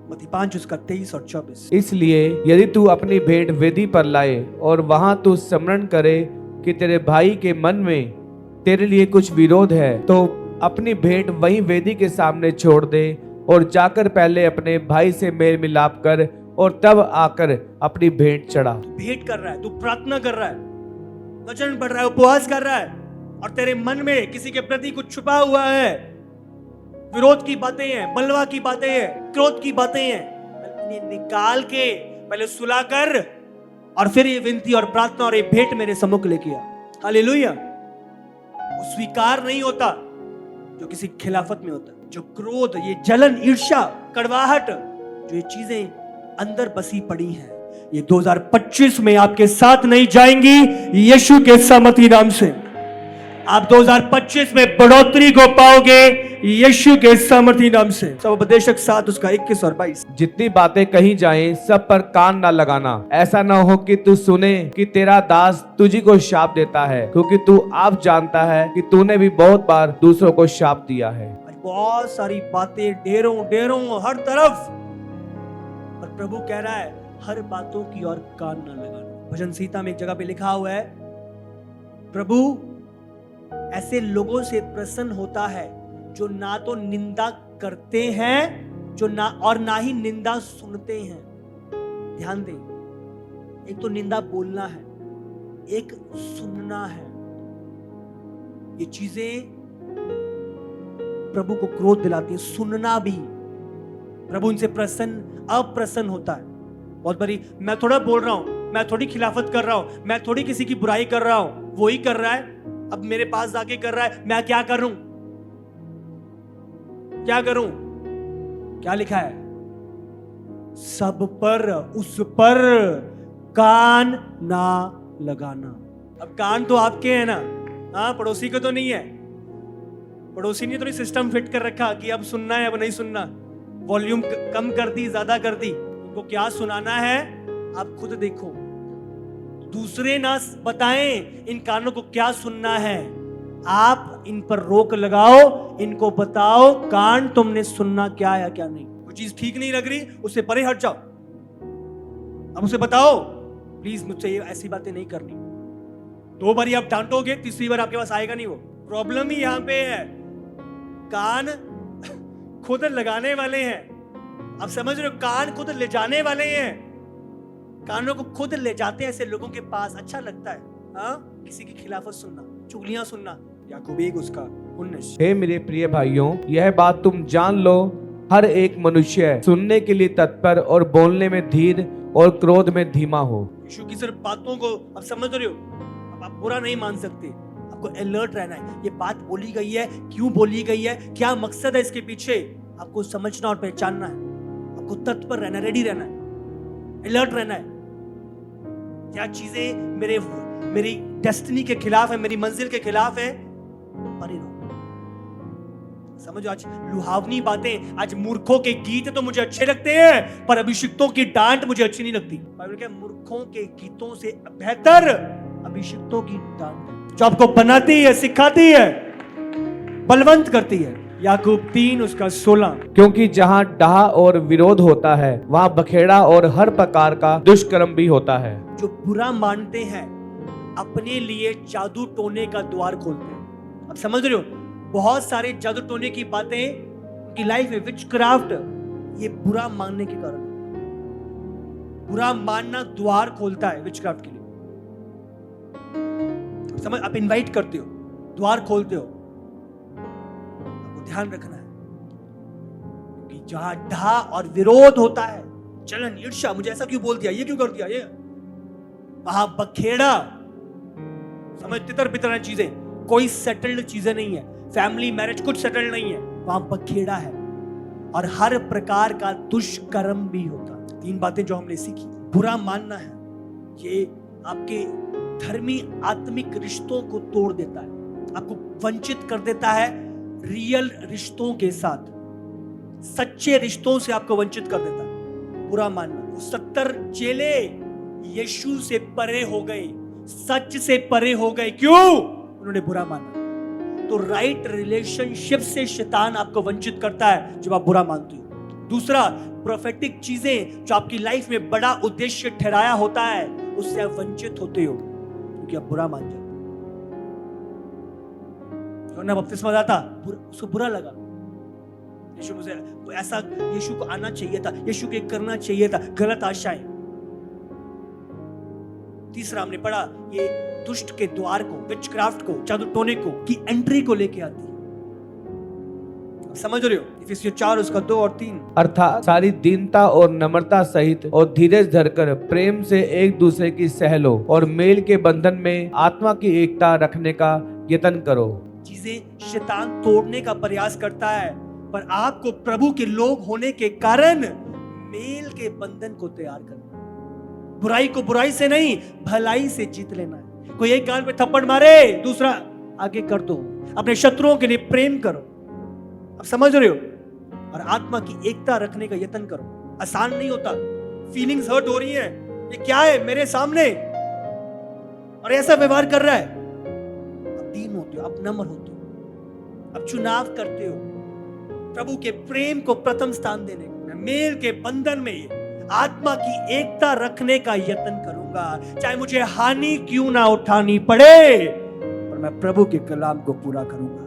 मत्ती 5 उसका 23 और 24। इसलिए यदि तू अपनी भेंट वेदी पर लाए और वहां तू स्मरण करे कि तेरे भाई के मन में तेरे लिए कुछ विरोध है, तो अपनी भेंट वहीं वेदी के सामने छोड़ दे और जाकर पहले अपने भाई से मेल मिलाप कर और तब आकर अपनी भेंट चढ़ा। तू भेंट कर रहा है, तू प्रार्थना कर रहा है, वचन पढ़ रहा है, उपवास कर रहा है, और तेरे मन में किसी के प्रति कुछ छुपा हुआ है, विरोध की बातें हैं, बलवा की बातें हैं, क्रोध की बातें हैं, इन्हें निकाल के पहले सुला कर और फिर ये विनती और प्रार्थना और ये भेंट मेरे सम्मुख लेके आ। हालेलुया। वो स्वीकार नहीं होता जो किसी खिलाफत में होता, जो क्रोध, ये जलन, ईर्ष्या, कड़वाहट, जो ये चीजें अंदर बसी पड़ी हैं, ये 2025 में आपके साथ नहीं जाएंगी यीशु के सामर्थी नाम से। आप 2025 में बढ़ोतरी को पाओगे यीशु के सामर्थी नाम से। सब उपदेशक 7 उसका 21 और 22। जितनी बातें कही जाएं सब पर कान ना लगाना, ऐसा ना हो कि तू सुने कि तेरा दास तुझी को शाप देता है, क्योंकि तू आप जानता है कि तूने भी बहुत बार दूसरों को शाप दिया है। बहुत सारी बातें ढेरों हर तरफ, और प्रभु कह रहा है हर बातों की ओर कान ना लगाना। भजन संहिता में एक जगह पे लिखा हुआ है, प्रभु ऐसे लोगों से प्रसन्न होता है जो ना तो निंदा करते हैं, जो ना ही निंदा सुनते हैं। ध्यान दें, एक तो निंदा बोलना है, एक सुनना है। ये चीजें प्रभु को क्रोध दिलाती है। सुनना भी, प्रभु इनसे अप्रसन्न होता है। बहुत बड़ी, मैं थोड़ा बोल रहा हूं, मैं थोड़ी खिलाफत कर रहा हूं, मैं थोड़ी किसी की बुराई कर रहा हूं, वो ही कर रहा है, अब मेरे पास जाके कर रहा है, मैं क्या करूं? क्या करूं? क्या लिखा है? सब पर, उस पर कान ना लगाना। अब कान तो आपके हैं ना, पड़ोसी को तो नहीं है। पड़ोसी ने तो नहीं सिस्टम फिट कर रखा कि अब सुनना है, अब नहीं सुनना, वॉल्यूम कम कर दी, ज्यादा कर दी। उनको क्या सुनाना है आप खुद देखो, दूसरे ना बताएं इन कानों को क्या सुनना है। आप इन पर रोक लगाओ, इनको बताओ कान तुमने सुनना क्या है क्या नहीं। कोई चीज ठीक नहीं लग रही, उससे परे हट जाओ। अब उसे बताओ प्लीज मुझसे ये ऐसी बातें नहीं करनी। 2 बार आप डांटोगे, तीसरी बार आपके पास आएगा नहीं वो। प्रॉब्लम ही यहां पे है, कान खुद लगाने वाले हैं। आप समझ रहे हो, कान खुद ले जाने वाले हैं। कानों को खुद ले जाते हैं ऐसे लोगों के पास। अच्छा लगता है किसी की खिलाफत सुनना, चुगलियां सुनना। याकूब 1 उसका 19। हे मेरे प्रिय भाइयों, यह बात तुम जान लो, हर एक मनुष्य सुनने के लिए तत्पर और बोलने में धीर और क्रोध में धीमा हो। यीशु की सिर्फ बातों को आप समझ रहे हो, अब आप बुरा नहीं मान सकते, आपको अलर्ट रहना है। ये बात बोली गई है, क्यों बोली गई है, क्या मकसद है इसके पीछे, आपको समझना और पहचानना है। आपको तत्पर रहना, रेडी रहना है। अलर्ट रहना है। क्या चीजें मेरी डेस्टिनी के खिलाफ है, मेरी मंजिल के खिलाफ है, परे रहो। समझो, आज लुहावनी बातें, आज मूर्खों के गीत तो मुझे अच्छे लगते हैं, पर अभिषिक्तों की डांट मुझे अच्छी नहीं लगती। बाइबल कहता है मूर्खों के गीतों से बेहतर अभिषिक्तों की डांट है, जो आपको बनाती है, सिखाती है, बलवंत करती है। याकूब 3:16। क्योंकि जहाँ डाह और विरोध होता है वहाँ बखेड़ा और हर प्रकार का दुष्कर्म भी होता है। जो बुरा मानते हैं अपने लिए जादू टोने का द्वार खोलते हैं। अब समझ रहे हो, बहुत सारे जादू टोने की बातें उनकी लाइफ में, विचक्राफ्ट, ये बुरा मानने के कारण। बुरा मानना द्वार खोलता है विचक्राफ्ट के लिए। समझ, आप इनवाइट करते हो, द्वार खोलते हो, आपको ध्यान रखना है कि जहां डाह और विरोध होता है, जलन, ईर्ष्या, मुझे ऐसा क्यों बोल दिया, ये क्यों कर दिया, ये, वहां बखेड़ा, समझ, तितर बितर चीजें, कोई सेटल्ड चीजें नहीं है, फैमिली मैरिज कुछ सेटल्ड नहीं है, वहां बखेड़ा है और हर प्रकार का दुष्कर्म भी होता है। 3 बातें जो हमने सीखी। बुरा मानना है, ये आपके धर्मी आत्मिक रिश्तों को तोड़ देता है, आपको वंचित कर देता है रियल रिश्तों के साथ, सच्चे रिश्तों से आपको वंचित कर देता है बुरा मानना। 70 चेले यीशु से परे हो गए, सच से परे हो गए, क्यों? उन्होंने बुरा माना। तो राइट रिलेशनशिप से शैतान आपको वंचित करता है जब आप बुरा मानते हो। दूसरा, प्रोफेटिक चीजें जो आपकी लाइफ में बड़ा उद्देश्य ठहराया होता है, उससे आप वंचित होते हो क्योंकि आप बुरा मान जाते हो। ना बपतिस्मा दाता, उसको बुरा लगा, यीशु मुझे तो ऐसा, यीशु को आना चाहिए था, यीशु के करना चाहिए था, गलत आशाएं। तीसरा हमने पढ़ा, ये दुष्ट के द्वार को, विचक्राफ्ट को, जादू टोने को की एंट्री को लेके आती है। समझ रहे हो? इफिसियों 4 उसका 2 और 3। अर्थात सारी दीनता और नम्रता सहित और धीरज धरकर प्रेम से एक दूसरे की सह लो और मेल के बंधन में आत्मा की एकता रखने का यत्न करो। चीजें शैतान तोड़ने का प्रयास करता है, पर आपको प्रभु के लोग होने के कारण मेल के बंधन को तैयार करना, बुराई को बुराई से नहीं, भलाई से जीत लेना है। कोई एक गाल पे थप्पड़ मारे, दूसरा आगे कर दो। अपने शत्रुओं के लिए प्रेम करो। अब समझ रहे हो? और आत्मा की एकता रखने का यत्न करो। आसान नहीं होता, फीलिंग्स हर्ट हो रही है, ये क्या है मेरे सामने और ऐसा व्यवहार कर रहा है। अब दीन होते हो, अब नम्र होते हो, अब चुनाव करते हो प्रभु के प्रेम को प्रथम स्थान देने का। मैं मेल के बंधन में आत्मा की एकता रखने का यत्न करूंगा, चाहे मुझे हानि क्यों ना उठानी पड़े, पर मैं प्रभु के कलाम को पूरा करूंगा।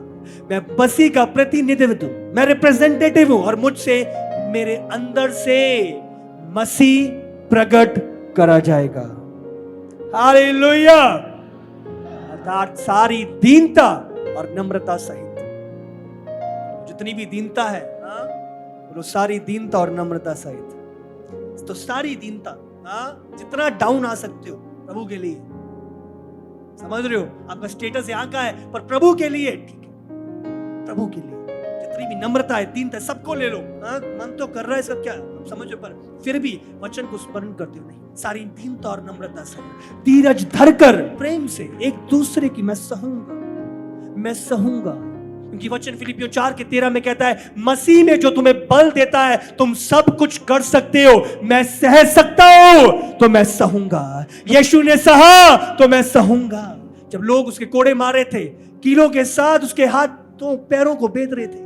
मैं मसीह का प्रतिनिधित्व हूं, मैं रिप्रेजेंटेटिव हूं और मुझसे, मेरे अंदर से मसीह प्रकट करा जाएगा। हालेलुया। अर्थात सारी दीनता और नम्रता सहित, जितनी भी दीनता है, वो सारी दीनता और नम्रता सहित, तो सारी दीनता, जितना डाउन आ सकते हो प्रभु के लिए। समझ रहे हो? आपका स्टेटस यहां का है, पर प्रभु के लिए ठीक है, प्रभु के लिए जितनी भी नम्रता है, दीनता है, सबको ले लो। मन तो कर रहा है सब, क्या समझो, पर फिर भी वचन को स्मरण करते हो नहीं। सारी दीनता और नम्रता से, धीरज धरकर प्रेम से एक दूसरे की मैं सहूंगा। क्योंकि वचन फिलिपियों 4:13 में कहता है, मसीह में जो तुम्हें बल देता है तुम सब कुछ कर सकते हो। मैं सह सकता हूं तो मैं सहूंगा। यीशु ने सहा तो मैं सहूंगा। जब लोग उसके कोड़े मारे थे, कीलों के साथ उसके हाथों पैरों को बेध रहे थे,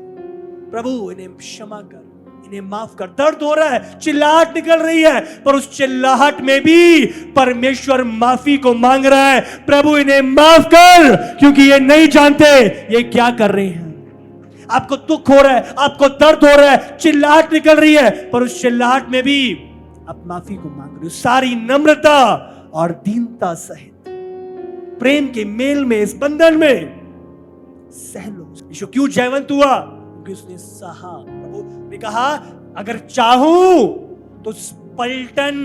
प्रभु इन्हें क्षमा कर, इन्हें माफ कर। दर्द हो रहा है, चिल्लाहट निकल रही है, पर उस चिल्लाहट में भी परमेश्वर माफी को मांग रहा है। प्रभु इन्हें माफ कर, क्योंकि ये नहीं जानते ये क्या कर रहे हैं। आपको दुख हो रहा है, आपको दर्द हो रहा है, चिल्लाहट निकल रही है, पर उस चिल्लाहट में भी आप माफी को मांग रहे हो। सारी नम्रता और दीनता सहित प्रेम के मेल में, इस बंधन में सह लो। यीशु क्यों जयवंत हुआ? क्योंकि उसने सहा। प्रभु ने कहा, अगर चाहूं तो पलटन,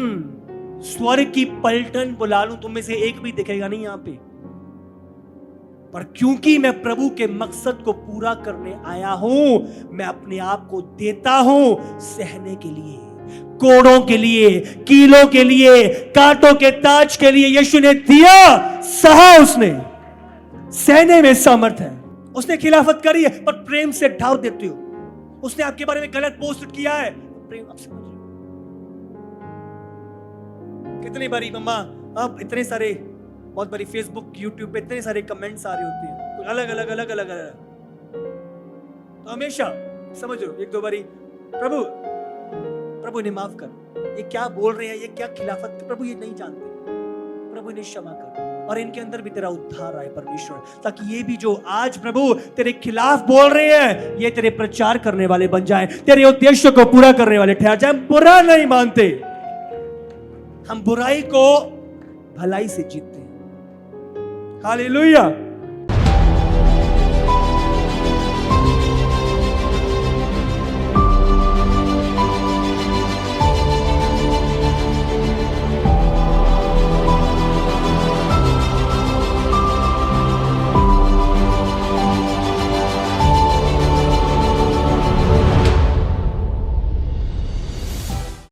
स्वर्ग की पलटन बुला लूं, तुम में से एक भी दिखेगा नहीं यहां पे, पर क्योंकि मैं प्रभु के मकसद को पूरा करने आया हूं, मैं अपने आप को देता हूं सहने के लिए। कोड़ों के लिए, कीलों के लिए, कांटों के ताज के लिए यीशु ने दिया, सहा उसने। सहने में सामर्थ है। उसने खिलाफत करी है पर प्रेम से ढाल देते हो। उसने आपके बारे में गलत पोस्ट किया है, प्रेम आप समझ रहे हो। कितनी बारी मम्मा, अब इतने सारे, बहुत बारी फेसबुक यूट्यूब पे इतने सारे कमेंट्स आ रहे होते हैं, अलग अलग अलग अलग अलग। तो हमेशा समझ लो, एक दो बारी प्रभु प्रभु इन्हें माफ कर, ये क्या बोल रहे हैं, ये क्या खिलाफत, प्रभु ये नहीं जानते, प्रभु इन्हें क्षमा कर, और इनके अंदर भी तेरा उद्धार आए परमेश्वर, ताकि ये भी जो आज प्रभु तेरे खिलाफ बोल रहे हैं, ये तेरे प्रचार करने वाले बन जाए, तेरे उद्देश्य को पूरा करने वाले ठहर जाए। हम बुरा नहीं मानते, हम बुराई को भलाई से जीतते हैं। हालेलुया।